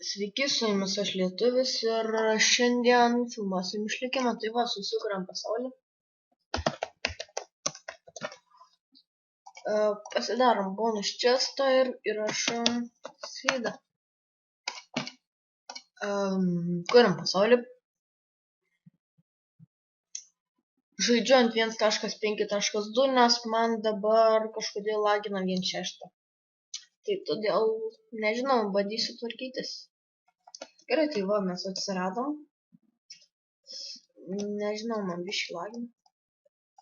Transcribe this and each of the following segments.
Sveiki, su jumis aš Lietuvis ir šiandien filmuosim išlikimą, tai va, susikuriam pasaulį. Pasidarom bonus chestą ir įrašom svydą. Kuriam pasaulį. Žaidžiu ant 1.5.2, nes man dabar kažkodėl lagina 1.6. Tai todėl, nežinau, bandysiu tvarkytis. Gerai, tai va, mes atsiradom. Nežinau, man biškį lagina.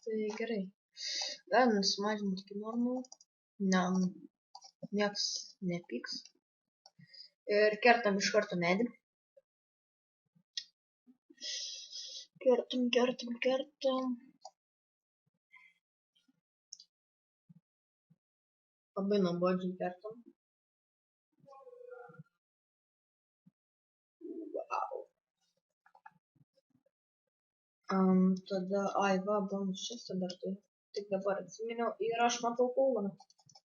Tai gerai. Galim sumažinti iki normų. Nieks nepyks. Ir kertam iš karto medį. Kertam. Labai nuobodžiai kertam. Wow. Tada, va, bonus chestą dar tai. Tik dabar atsiminiau ir aš matau kūlą,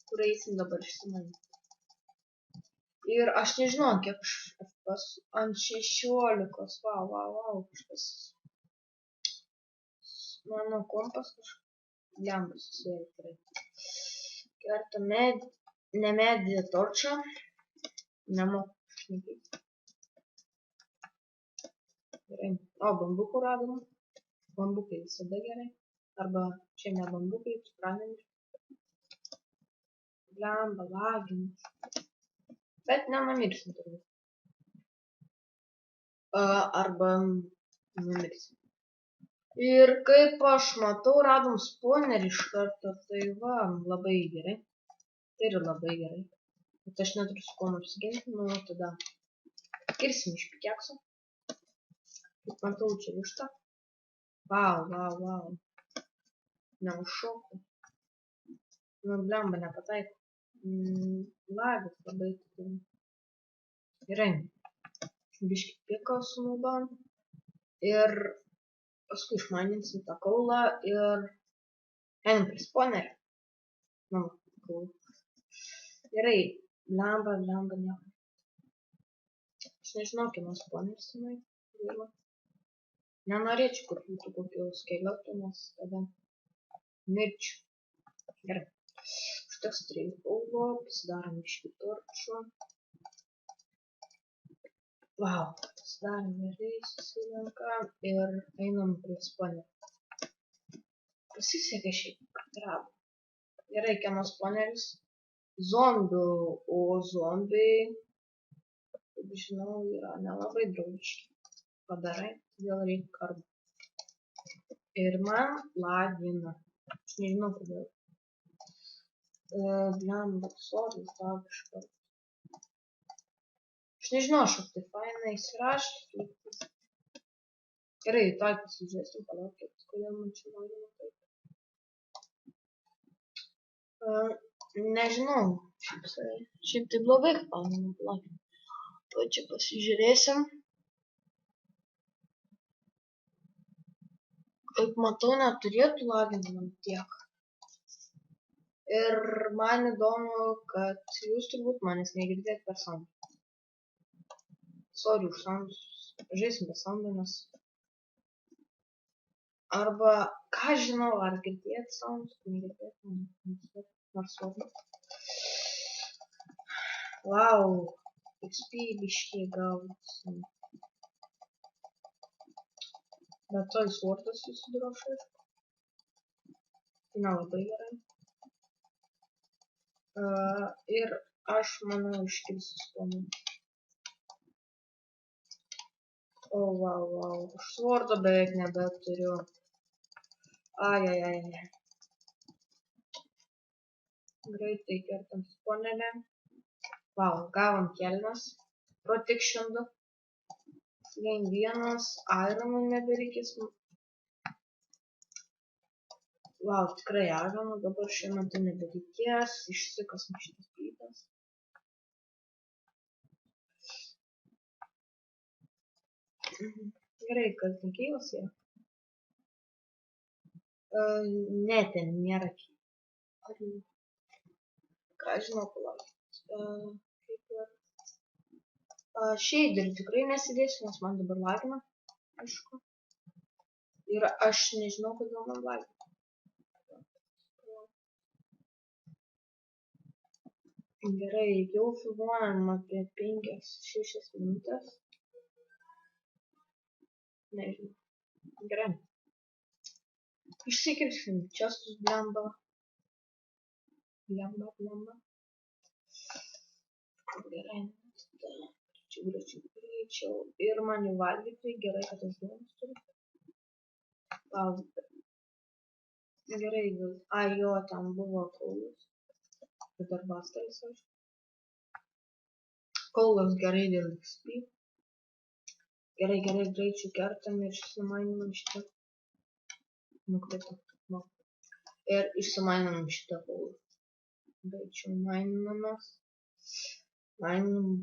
kur eisim dabar išsimanyti. Ir aš nežinau, kiek aš FPS ant 16, wow, kažkas. Mano kompas kažkas lembas susivėlė tikrai. Kertam medį, ne medį, torčą. Nemoku šnekėti. Gerai, bambukų radom. Bambukai visada gerai. Arba čia ne bambukai, pranešti. Blemba, lagins. Bet nenumirsim turbūt. Arba numirsim. Ir kaip aš matau, radom spawnerį iš karto, tai va, labai gerai. Tai yra labai gerai. Bet aš neturiu su kuo apsiginti, nu tada kirsim iš pikekso. Kaip matau, čia višta. Wow. Neužšokau. Nu, blemba, nepataiko. Lagas labai tikrai. Gerai. Biškį piką sunaudojam. Ir paskui išmaninsim tą kaulą ir einam prie spawnerio. Nu, kaulą. Gerai. Blemba, nieko. Aš nežinau, kieno spawneris tenai. Nenorėčiau, kur būtų kokių skeletų, nes tada mirčiau. Gerai. Užteks 3 kaulo, pasidarom biškį torčų. Wow, pasidarom gerai, susilenka ir einam prie spawnerio. Pasisekė šiaip, kad rado. Gerai, kieno spawneris? Zombių, o zombiai, kaip žinau, yra nelabai draugiški. Padarai, todėl reikia karbo. Ir man lagina. Aš nežinau kodėl. Blemba, sorry, lag iš karto. Aš nežinau, aš tai fainai įsirašyti. Gerai, tai pasižiūrėsim, palaukit, kodėl man čia lagina taip. Nežinau, šiaip tai blogai, kad man lagina. Tai čia pasižiūrėsim. Kaip matau, neturėtų laginti man tiek. Ir man įdomu, kad jūs turbūt manęs negirdėt per soundą. Sorry už soundus. Žaisim be soundų, nes... Arba, ką žinau, ar girdėt soundus, negirdėt, nors svarbu. Wow, XP biškiai gausim. Bet to svordas susidrošai. Tai nelabai gerai. Ir aš manau iškilsiu spawną. Wow. Aš svordo beveik nebeturiu. Ai. Greitai kertam spawnerę. Wow, gavom kelnes. Protection 2. Lane 1, Ironų nebereikės. Wow, tikrai Ironų dabar šiuo metu nebereikės. Išsikasim šitas plytas. Gerai, kad nekėjos yra. Ne, ten nėra kėjų. Ką žinau, palaukit. Kaip ir... Shaderį tikrai nesidėsiu, nes man dabar lagina, aišku. Ir aš nežinau, kodėl man lagina. Gerai, jau filmuojam apie 5-6 minutės. Nežinau. Gerai. Išsikirpsim čestus blemba. Blemba. Gerai. Greičiau. Ir man jau valgyti. Gerai, kad aš duonos turiu. Pauzė. Gerai, jo, ten buvo kaulas. Bet dar bastalis aš. Kaulas gerai dėl XP. Gerai, greičiau kertam ir išsimaininam šitą. Nukrito. Ir išsimaininam šitą kaulą. Greičiau maininamas. Maininam.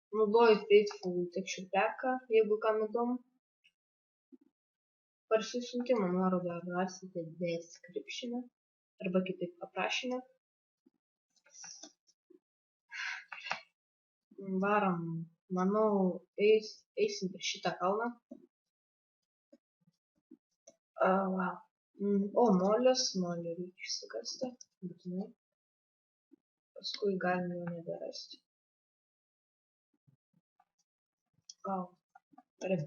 Naudoju Faithful Texture Pack'ą, jeigu kam įdomu. Parsisiuntimo nuorodą rasite description'e arba kitaip aprašyme. Varom, manau, eisim per šitą kalną. Wow. Molį reikia išsikasti, būtinai. Paskui galim jo neberasti. Gerai.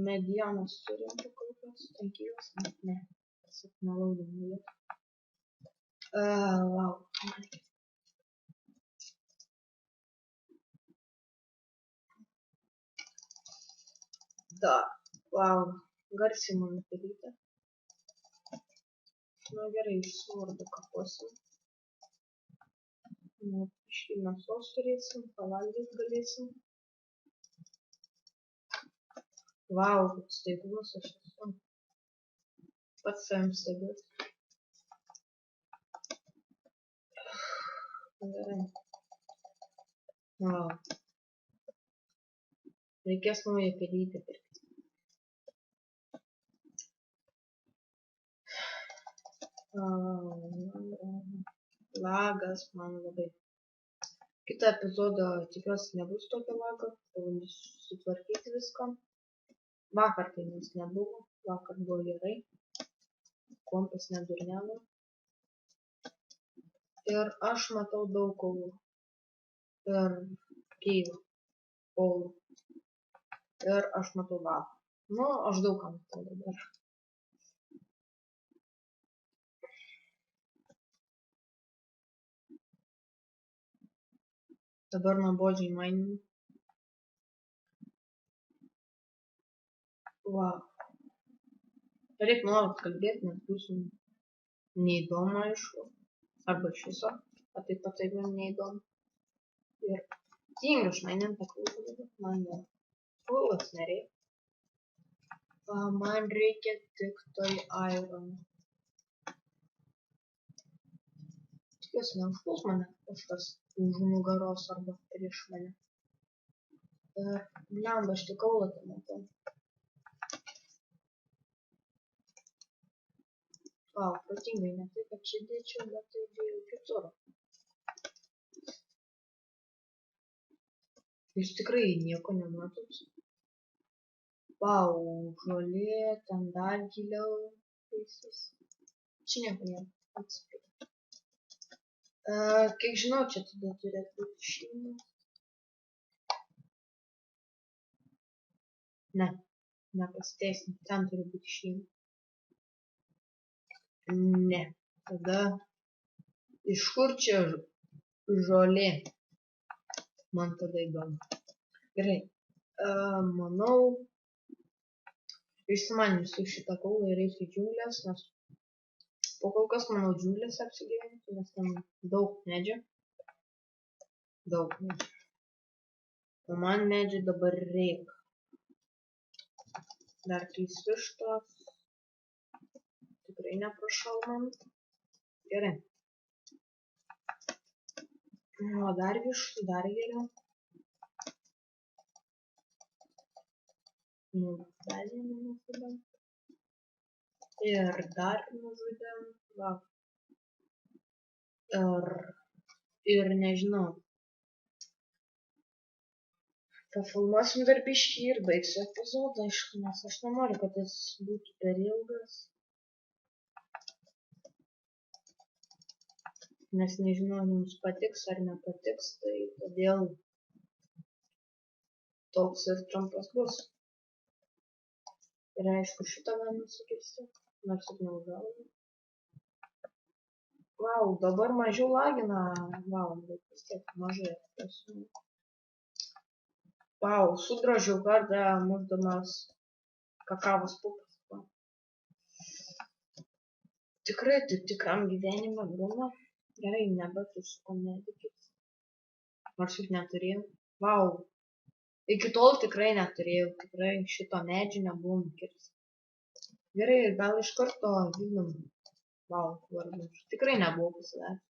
Medienos turim kol kas, tankyvas, ne, sapnalau. Wow. Da, wow, garsiai man padaryta. Na gerai, iš svarbu kaposim. Iškai mėsos turėsim, pavalgyti galėsim. Wow, koks staigus aš esu. Pats savim staigus. Gerai. Wow. Reikės naują pelytę pirkti. Lagas man labai. Kitą epizodą tikiuosi nebus tokio lago. Pabandysiu sutvarkyti viską. Vakar tai nes nebuvo. Vakar buvo gerai. Kompas nedurnelo. Ir aš matau daug kaulų. Ir keilų. Kaulų. Ir aš matau lagą. Nu, aš daug ką matau dabar. Dabar nuobodžiai maininu. Wow. Reik nuolat kalbėti, nes būsiu neįdomu, aišku. Arba iš viso. O taip pat taip neįdomu. Ir tingiu išmainint tą kaulą dabar. Man jau kaulas nereikia. Man reikia tik tai iron. Tikiuosi neužpuls mane kažkas už nugaros arba prieš mane. Ir blemba, aš tik kaulą tai matau. Wow, protingai, ne tai, kad čia dėčiau, bet tai dėjau kitur. Jūs tikrai nieko nematot. Wow, žolė, ten dar giliau. Čia nieko nėra. Atsiprašau. Kiek žinau, čia tada turėtų būti šeimas. Ne, nepasiteisinu, ten turi būti šeimas. Ne, tada iš kur čia žolė? Man tada įdomu. Gerai, manau, išsimanysiu šitą kaulą ir eisiu į džiunglės, nes po kol kas, manau, džiunglės apsigyventi, nes ten daug medžių. O man medžių dabar reikia. Dar 3 vištos. Tikrai neprašau man. Gerai. O dar vištų, dar geriau. Dar vieną nužudėm. Ir dar nužudėm. Va. Ir nežinau. Pafilmuosim dar biškį ir baigsiu epizodą, aišku, nes aš nenoriu, kad jis būtų per ilgas. Nes nežinau, jums patiks ar nepatiks, tai todėl toks ir trumpas bus. Ir aišku, šitą galima sukirsti, nors ir neužaugau. Vau, dabar mažiau lagina, vau, bet vis tiek mažai esu. Vau, sudrožiau kardą, muždamas kakavos pupas. Tikrai, tai tikram gyvenime būna. Gerai, nebetūsų medikis. Nors ir neturėjau. Vau, iki tol tikrai neturėjau, tikrai šito medžio nebuvom kirsti. Gerai, gal iš karto vykdom. Vau, vardu. Tikrai nebuvau pasidaręs.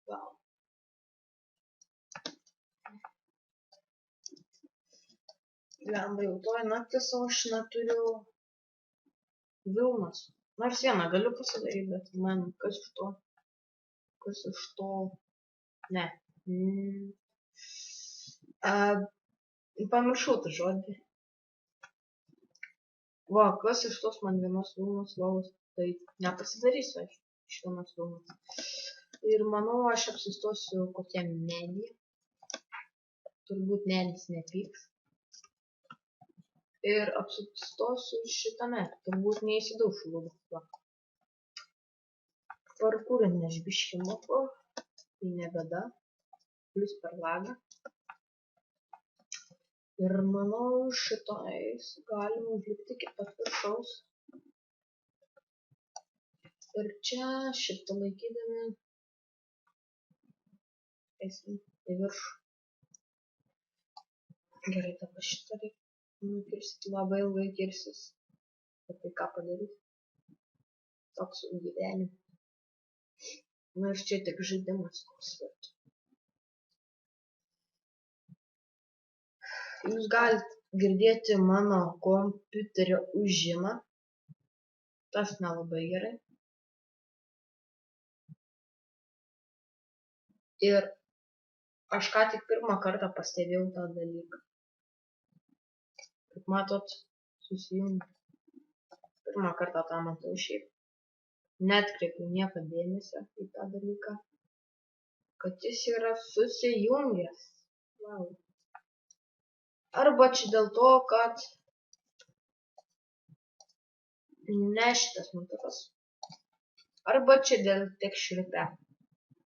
Vau. Lemba jau toj naktis, o aš neturiu vilnos. Nors vieną galiu pasidaryti, bet man kas iš to? Kas iš to? Ne. Pamiršau tą žodį. Va, kas iš tos man vienos vilnos lovos? Tai nepasidarysiu aš iš vienos vilnos. Ir manau, aš apsistosiu kokiam medį. Turbūt medis nepyks. Ir apsistosiu šitame. Turbūt neįsidaušiu lubą. Parkūrint nežbiškį moku. Tai nebeda. Plius per lagą. Ir manau, šitais galim užlipti iki pat viršaus. Ir čia šitą laikydami eisim į viršų. Gerai, dabar šitą reikia nukirsti, labai ilgai kirsis. Bet tai ką padaryti? Toks gyvenimas. Na ir čia tik žaidimas koks svartu. Jūs galite girdėti mano kompiuterio ūžimą. Tas nelabai gerai. Ir aš ką tik pirmą kartą pastebėjau tą dalyką. Kaip matot, susijungia. Pirmą kartą tą matau šiaip. Netkreipiu nieko dėmesio į tą dalyką. Kad jis yra susijungęs. Wow. Arba čia dėl to, kad ne šitas mygtukas. Arba čia dėl texture pack.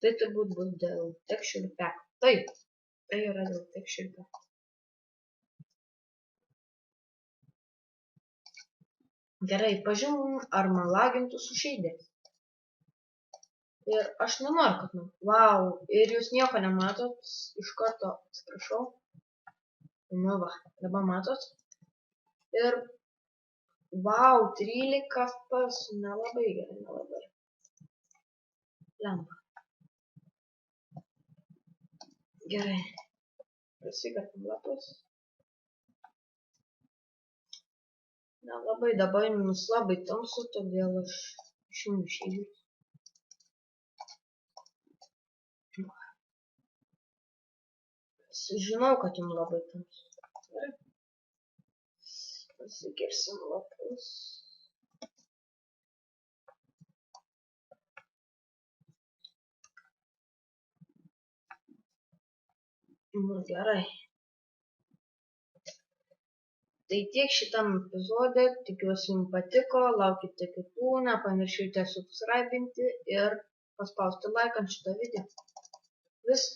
Tai turbūt bus dėl texture pack. Taip, tai yra dėl texture pack. Gerai, pažiūrėjau, ar man lagintų su shaderiais. Ir aš nenoriu, kad man. Vau, ir jūs nieko nematot. Iš karto atsiprašau. Nu va, dabar matot. Ir vau, 13 FPS, nelabai gerai, nelabai. Lemba. Gerai. Prasikartam lapus. Nelabai dabar minus labai tamsu, todėl aš išjungiu šeiderius. Žinau, kad jums labai tamsu. Gerai. Pasikirsim lapus. Nu gerai. Tai tiek šitam epizode, tikiuosi jums patiko, laukite kitų, nepamirškite subscribinti ir paspausti like ant šitą video. Vis.